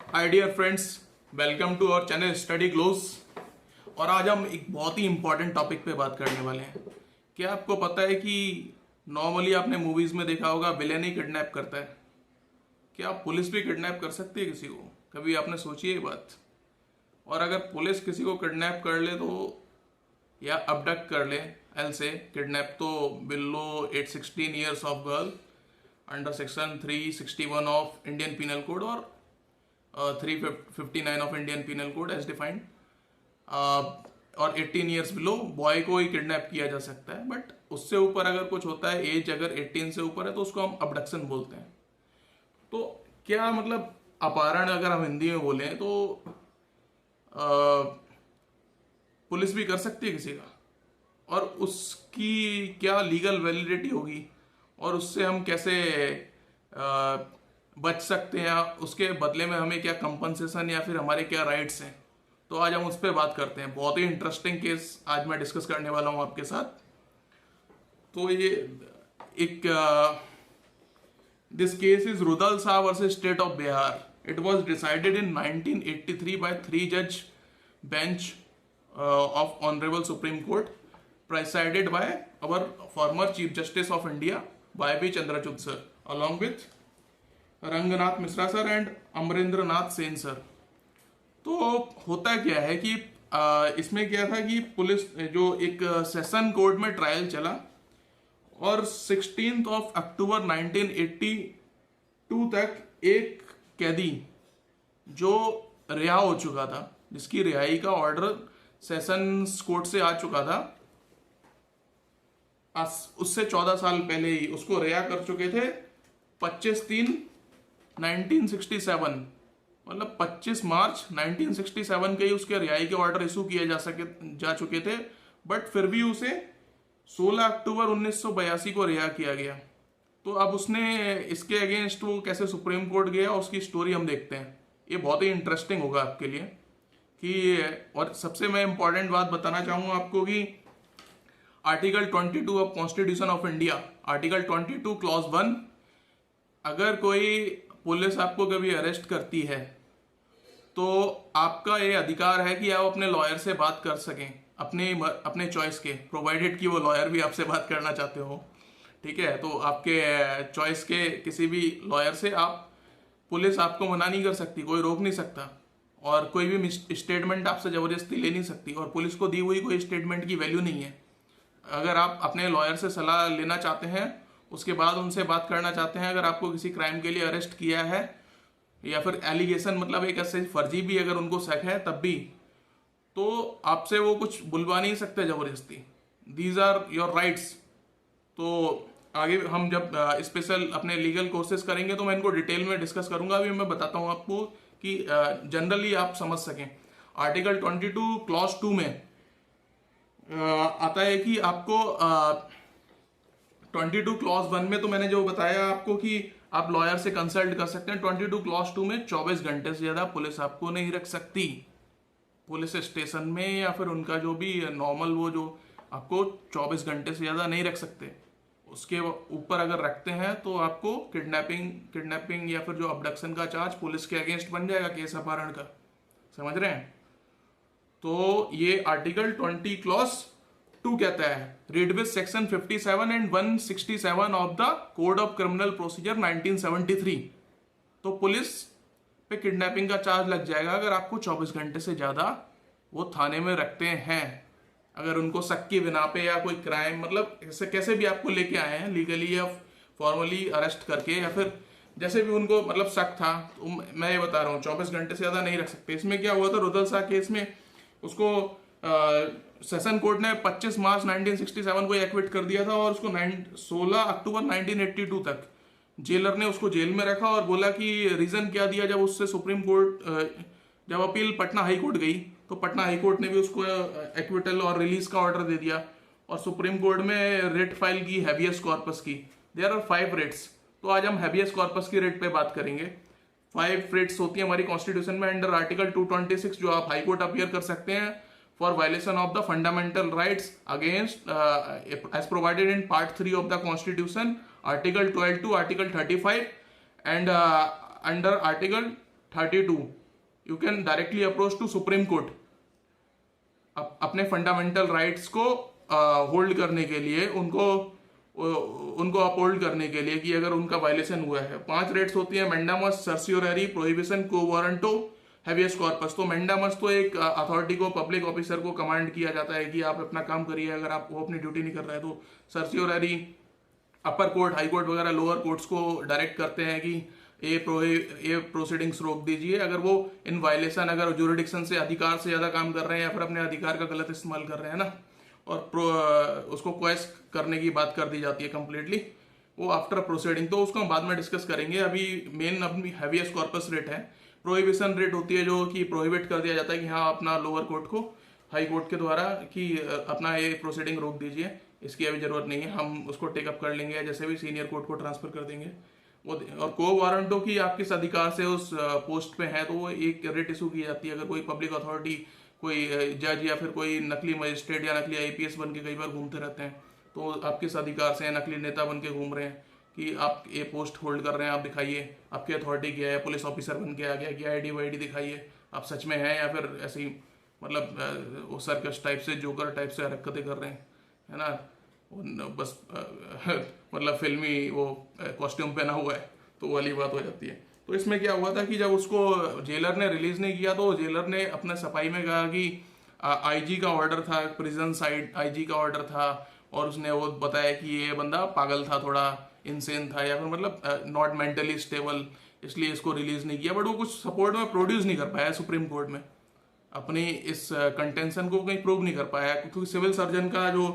Hi dear friends, welcome to our channel study close. और आज हम एक बहुत ही इंपॉर्टेंट टॉपिक पे बात करने वाले हैं। क्या आपको पता है कि नॉर्मली आपने मूवीज में देखा होगा विलेन ही किडनैप करता है। क्या पुलिस भी किडनैप कर सकती है किसी को? कभी आपने सोची है ये बात? और अगर पुलिस किसी को किडनैप कर ले तो या अबडक्ट कर ले, एल से किडनैप, तो below 816 years of girl under section 361 of Indian penal code और 359 of Indian penal code as defined, और 18 ईयर्स बिलो बॉय को ही किडनैप किया जा सकता है। बट उससे ऊपर अगर कुछ होता है, एज अगर 18 से ऊपर है, तो उसको हम अबडक्शन बोलते हैं। तो क्या मतलब अपहरण अगर हम हिंदी में बोलें तो पुलिस भी कर सकती है किसी का, और उसकी क्या लीगल वैलिडिटी होगी, और उससे हम कैसे बच सकते हैं, उसके बदले में हमें क्या कंपनसेशन या फिर हमारे क्या राइट्स हैं। तो आज हम उस पर बात करते हैं। बहुत ही इंटरेस्टिंग केस आज मैं डिस्कस करने वाला हूं आपके साथ। तो ये एक this case is Rudal Shah versus state of Bihar. It was decided in 1983 by 3 जज bench of Honorable Supreme Court, presided by our former Chief Justice of India, Y.B. Chandrachud sir, along with Ranganath Mishra sir and Amarendra Nath Sen sir. तो होता क्या है कि इसमें क्या था कि पुलिस जो एक सेशन कोर्ट में ट्रायल चला, और 16 अक्टूबर 1982 तक एक कैदी जो रिहा हो चुका था, जिसकी रिहाई का ऑर्डर सेशंस कोर्ट से आ चुका था, उससे 14 साल पहले ही उसको रिहा कर चुके थे 25/3/1967। मतलब 25 मार्च 1967 के ही उसके रिहाई के ऑर्डर इशू किए जा चुके थे। बट फिर भी उसे 16 अक्टूबर 1982 को रिहा किया गया। तो अब उसने इसके अगेंस्ट वो कैसे सुप्रीम कोर्ट गया, उसकी स्टोरी हम देखते हैं। ये बहुत ही इंटरेस्टिंग होगा आपके लिए कि, और सबसे मैं इंपॉर्टेंट बात बताना चाहूंगा आपको कि article 22 of constitution of India, article 22 clause 1, अगर कोई पुलिस आपको कभी अरेस्ट करती है तो आपका ये अधिकार है कि आप अपने लॉयर से बात कर सकें, अपने चॉइस के, प्रोवाइडेड कि वो लॉयर भी आपसे बात करना चाहते हो। ठीक है, तो आपके चॉइस के किसी भी लॉयर से पुलिस आपको मना नहीं कर सकती, कोई रोक नहीं सकता, और कोई भी स्टेटमेंट आपसे जबरदस्ती ले नहीं सकती, और पुलिस को दी हुई कोई स्टेटमेंट की वैल्यू नहीं है। अगर आप अपने लॉयर से सलाह लेना चाहते हैं, उसके बाद उनसे बात करना चाहते हैं, अगर आपको किसी क्राइम के लिए अरेस्ट किया है, या फिर एलिगेशन मतलब एक ऐसे फर्जी भी अगर उनको शक है तब भी, तो आपसे वो कुछ बुलवा नहीं सकते जबरदस्ती। These are your rights. तो आगे हम जब स्पेशल अपने लीगल कोर्सेज करेंगे तो मैं इनको डिटेल में डिस्कस करूंगा। अभी मैं बताता हूं आपको कि जनरली आप समझ सकें। आर्टिकल 22 क्लॉज 2 में आता है कि आपको 22 क्लॉज 1 में तो मैंने जो बताया आपको कि आप लॉयर से कंसल्ट कर सकते हैं। 22 क्लॉज 2 में 24 घंटे से ज्यादा पुलिस आपको नहीं रख सकती पुलिस स्टेशन में, या फिर उनका जो भी नॉर्मल वो जो आपको 24 घंटे से ज्यादा नहीं रख सकते। उसके ऊपर अगर रखते हैं तो आपको किडनैपिंग या फिर जो अबडक्शन का चार्ज पुलिस के अगेंस्ट बन जाएगा, केस अपहरण का। समझ रहे हैं? तो ये आर्टिकल 20 क्लॉज 2 कहता है, read with section 57 and 167 of the code of criminal procedure 1973। तो पुलिस पे किडनैपिंग का चार्ज लग जाएगा अगर आपको 24 घंटे से ज्यादा वो थाने में रखते हैं, अगर उनको शक की बिना पे या कोई क्राइम, मतलब कैसे भी आपको लेके आए हैं लीगली या फॉर्मली अरेस्ट करके, या फिर जैसे भी उनको मतलब शक था। तो मैं ये बता रहा हूँ 24 घंटे से ज्यादा नहीं रख सकते। इसमें क्या हुआ था, रुदल शाह केस में उसको सेशन कोर्ट ने 25 मार्च 1967 को एक्विट कर दिया था, और उसको 16 अक्टूबर 1982 तक जेलर ने उसको जेल में रखा, और बोला कि रीजन क्या दिया। जब उससे सुप्रीम कोर्ट जब अपील पटना हाई कोर्ट गई, तो पटना हाई कोर्ट ने भी उसको एक्विटल और रिलीज का ऑर्डर दे दिया, और सुप्रीम कोर्ट में रिट फाइल की हैबियस कॉर्पस की। There are 5 writs. तो आज हम हैबियस कॉर्पस की रिट पे बात करेंगे। 5 रिट्स होती है हमारी कॉन्स्टिट्यूशन में अंडर आर्टिकल 226, जो आप हाई कोर्ट अपीयर कर सकते हैं for violation of the fundamental rights against as provided in part 3 of the constitution, article 12 to article 35, and under article 32 you can directly approach to supreme court अपने fundamental rights को hold करने के लिए, उनको uphold करने के लिए कि अगर उनका वायलेशन हुआ है। 5 रेट्स होती है, mandamus, certiorari, prohibition, quo warranto, habeas corpus. तो मैंडामस तो एक अथॉरिटी को, पब्लिक ऑफिसर को कमांड किया जाता है कि आप अपना काम करिए, अगर आप वो अपनी ड्यूटी नहीं कर रहा है तो। सर्सियोररी अपर कोर्ट, हाई कोर्ट वगैरह लोअर कोर्ट्स को डायरेक्ट करते हैं कि ये प्रोसीडिंग्स रोक दीजिए अगर वो इन वायलेशन, अगर ज्यूरिडिक्शन से, अधिकार से ज्यादा काम कर रहे हैं या फिर अपने अधिकार का गलत इस्तेमाल कर रहे हैं ना, और उसको क्वेश करने की बात कर दी जाती है कंप्लीटली, वो आफ्टर प्रोसीडिंग। तो उसको हम बाद में डिस्कस करेंगे। अभी मेन अपनी हैवियस कॉर्पस रेट है। प्रोहिबिशन रेट होती है जो कि प्रोहिबिट कर दिया जाता है कि हाँ अपना लोअर कोर्ट को, हाई कोर्ट के द्वारा कि अपना ये प्रोसीडिंग रोक दीजिए, इसकी अभी जरूरत नहीं है, हम उसको टेकअप कर लेंगे, जैसे भी सीनियर कोर्ट को ट्रांसफर कर देंगे वो। और को वारंटो की आप किस अधिकार से उस पोस्ट पे है तो वो एक रेट इशू की जाती है। अगर कोई पब्लिक अथॉरिटी, कोई जज या फिर कोई नकली मजिस्ट्रेट या नकली आईपीएस बन के कई बार घूमते रहते हैं, तो आप किस अधिकार से नकली नेता बन के घूम रहे हैं कि आप ये पोस्ट होल्ड कर रहे हैं, आप दिखाइए आपकी अथॉरिटी क्या है। पुलिस ऑफिसर बन के आ गया कि आईडी वाईडी दिखाइए, आप सच में हैं या फिर ऐसे ही मतलब वो सर्कस टाइप से, जोकर टाइप से हरकतें कर रहे हैं, है ना, बस मतलब फिल्मी वो कॉस्ट्यूम पहना हुआ है, तो वाली बात हो जाती है। तो इसमें क्या हुआ था कि जब उसको जेलर ने रिलीज नहीं किया तो जेलर ने अपने सफाई में कहा कि आईजी का ऑर्डर था, प्रिजन साइड आईजी का ऑर्डर था, और उसने वो बताया कि ये बंदा पागल था, थोड़ा इंसेन था, या फिर मतलब नॉट मेंटली स्टेबल, इसलिए इसको रिलीज नहीं किया। बट वो कुछ सपोर्ट में प्रोड्यूस नहीं कर पाया सुप्रीम कोर्ट में, अपनी इस कंटेंशन को कहीं प्रूव नहीं कर पाया, क्योंकि सिविल सर्जन का जो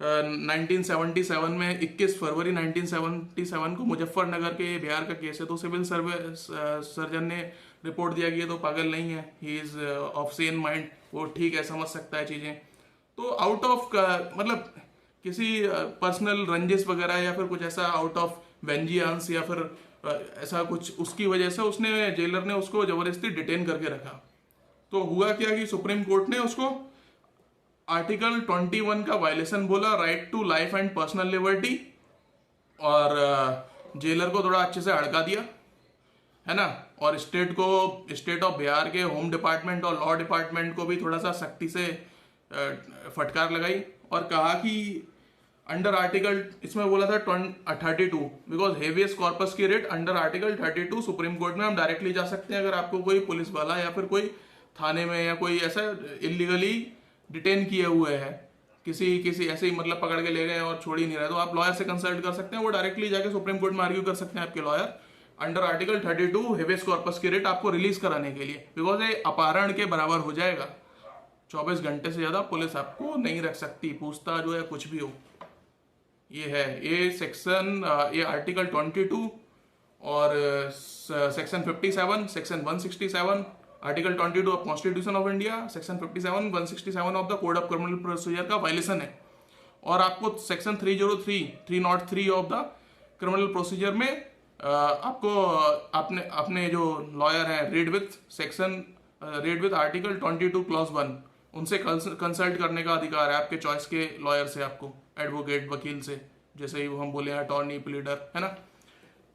1977 में 21 फरवरी 1977 को मुजफ्फरनगर के बिहार का केस है, तो सिविल सर्जन ने रिपोर्ट दिया कि ये तो पागल नहीं है, he is of Sen mind, वो ठीक है, समझ सकता है चीजें। तो आउट ऑफ मतलब किसी पर्सनल रंजिश वगैरह या फिर कुछ ऐसा आउट ऑफ वेंजियंस या फिर ऐसा कुछ, उसकी वजह से उसने, जेलर ने उसको जबरदस्ती डिटेन करके रखा। तो हुआ क्या कि सुप्रीम कोर्ट ने उसको आर्टिकल 21 का वायलेशन बोला, right to life and personal liberty, और जेलर को थोड़ा अच्छे से हड़का दिया, है ना, और स्टेट ऑफ बिहार के होम डिपार्टमेंट और लॉ डिपार्टमेंट को भी थोड़ा सा सख्ती से फटकार लगाई, और कहा कि अंडर आर्टिकल, इसमें बोला था 32, बिकॉज हेवियस कॉर्पस की rate under article 32 supreme court में हम डायरेक्टली जा सकते हैं। अगर आपको कोई पुलिस वाला या फिर कोई थाने में या कोई ऐसा इलीगली डिटेन किए हुए है, किसी ऐसे ही मतलब पकड़ के ले गए और छोड़ ही नहीं रहे, तो आप लॉयर से कंसल्ट कर सकते हैं, वो डायरेक्टली जाके सुप्रीम कोर्ट में आर्ग्यू कर सकते हैं आपके lawyer under article 32 habeas corpus की रेट आपको रिलीज कराने के लिए, बिकॉज ये अपहरण के बराबर हो जाएगा। 24 घंटे से ज्यादा पुलिस आपको नहीं रख सकती, पूछताछ जो है कुछ भी हो। ये है ये सेक्शन, ये आर्टिकल 22 और section 57, section 167, article 22 of constitution of India, section 57, 167 of the code of criminal procedure का वायलेशन है। और आपको section 303 of the criminal procedure में आपको अपने जो लॉयर हैं रीड विथ आर्टिकल 22 क्लॉज 1 उनसे कंसल्ट करने का अधिकार है, आपके चॉइस के लॉयर से, आपको एडवोकेट, वकील से, जैसे ही हम बोले अटॉर्नी, प्लीडर, है ना,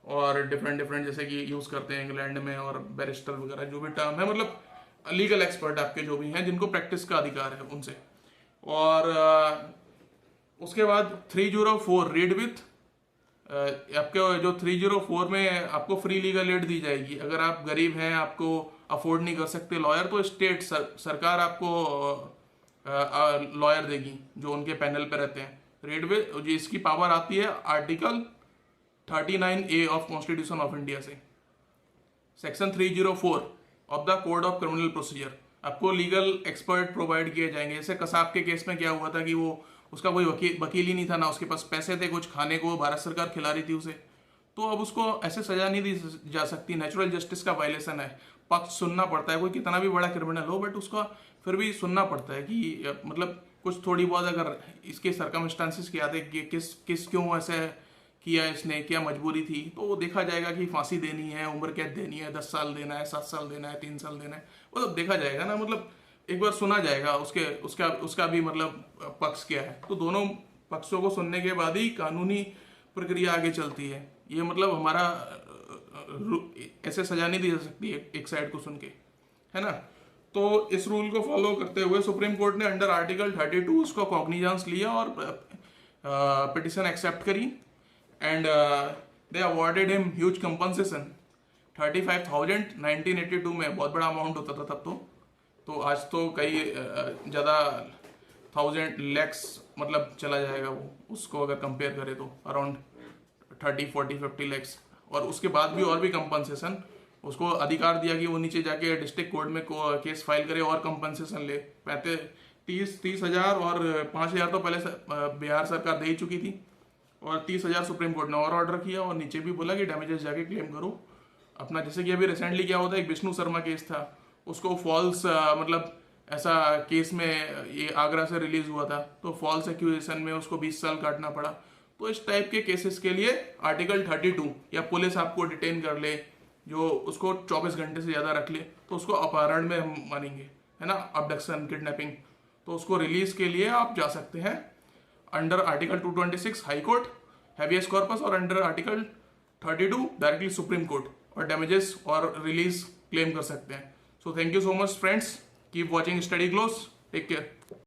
और डिफरेंट जैसे कि यूज करते हैं इंग्लैंड में, और बैरिस्टर वगैरह जो भी टर्म है, मतलब लीगल एक्सपर्ट आपके जो भी हैं जिनको प्रैक्टिस का अधिकार है उनसे। और उसके बाद 304 रीड विथ, आपके जो 304 में आपको फ्री लीगल एड दी जाएगी। अगर आप गरीब हैं, आपको अफोर्ड नहीं कर सकते लॉयर, तो स्टेट सरकार आपको लॉयर देगी जो उनके पैनल पे रहते हैं। रीड विथ, जिसकी पावर आती है article 39A of constitution of India से, section 304 of the code of criminal procedure, आपको लीगल एक्सपर्ट प्रोवाइड किए जाएंगे। जैसे कसाब के केस में क्या हुआ था कि वो उसका कोई वकील ही नहीं था, ना उसके पास पैसे थे कुछ खाने को, भारत सरकार खिला रही थी उसे, तो अब उसको ऐसे सजा नहीं दी जा सकती। नेचुरल जस्टिस का वायलेशन है, पक्ष सुनना पड़ता है, कोई कितना भी बड़ा क्रिमिनल हो बट उसका फिर भी सुनना पड़ता है कि मतलब कुछ थोड़ी बहुत अगर इसके सर्कमस्टांसिस क्या थे, किस क्यों ऐसे किया इसने, क्या मजबूरी थी, तो वो देखा जाएगा कि फांसी देनी है, उम्र कैद देनी है, 10 साल देना है, 7 साल देना है, 3 साल देना है, वो तो देखा जाएगा ना, मतलब एक बार सुना जाएगा उसका भी मतलब पक्ष क्या है। तो दोनों पक्षों को सुनने के बाद ही कानूनी प्रक्रिया आगे चलती है। ये मतलब हमारा ऐसे सजा नहीं दी जा सकती एक साइड को सुन के, है ना। तो इस रूल को फॉलो करते हुए सुप्रीम कोर्ट ने अंडर आर्टिकल 32 उसको कॉग्निजेंस लिया और पिटिशन एक्सेप्ट करी and they awarded him huge compensation 35,000 1982 में, बहुत बड़ा अमाउंट होता था तब तो आज तो कई ज़्यादा थाउजेंड लैक्स मतलब चला जाएगा वो, उसको अगर कंपेयर करें तो अराउंड 30 40 50 लैक्स। और उसके बाद भी और भी कंपनसेशन, उसको अधिकार दिया कि वो नीचे जाके डिस्ट्रिक्ट कोर्ट में केस फाइल करे और कंपनसेशन ले। 30,000 और 5,000 तो पहले बिहार सरकार दे ही चुकी थी और 30,000 सुप्रीम कोर्ट ने और ऑर्डर किया और नीचे भी बोला कि डैमेजेस जाके क्लेम करो अपना। जैसे कि अभी रिसेंटली क्या होता है, एक विष्णु शर्मा केस था, उसको फॉल्स मतलब ऐसा केस में ये आगरा से रिलीज हुआ था तो फॉल्स एक्यूजेशन में उसको 20 साल काटना पड़ा। तो इस टाइप के केसेस के लिए आर्टिकल 32 या पुलिस आपको डिटेन कर ले, जो उसको 24 घंटे से ज़्यादा रख ले तो उसको अपहरण में हम मानेंगे, है ना, अबडक्शन किडनैपिंग। तो उसको रिलीज के लिए आप जा सकते हैं under article 226 high court habeas corpus और under article 32 directly supreme court, और डैमेजेस और रिलीज क्लेम कर सकते हैं। So thank you so much friends, keep watching Study Close, take care.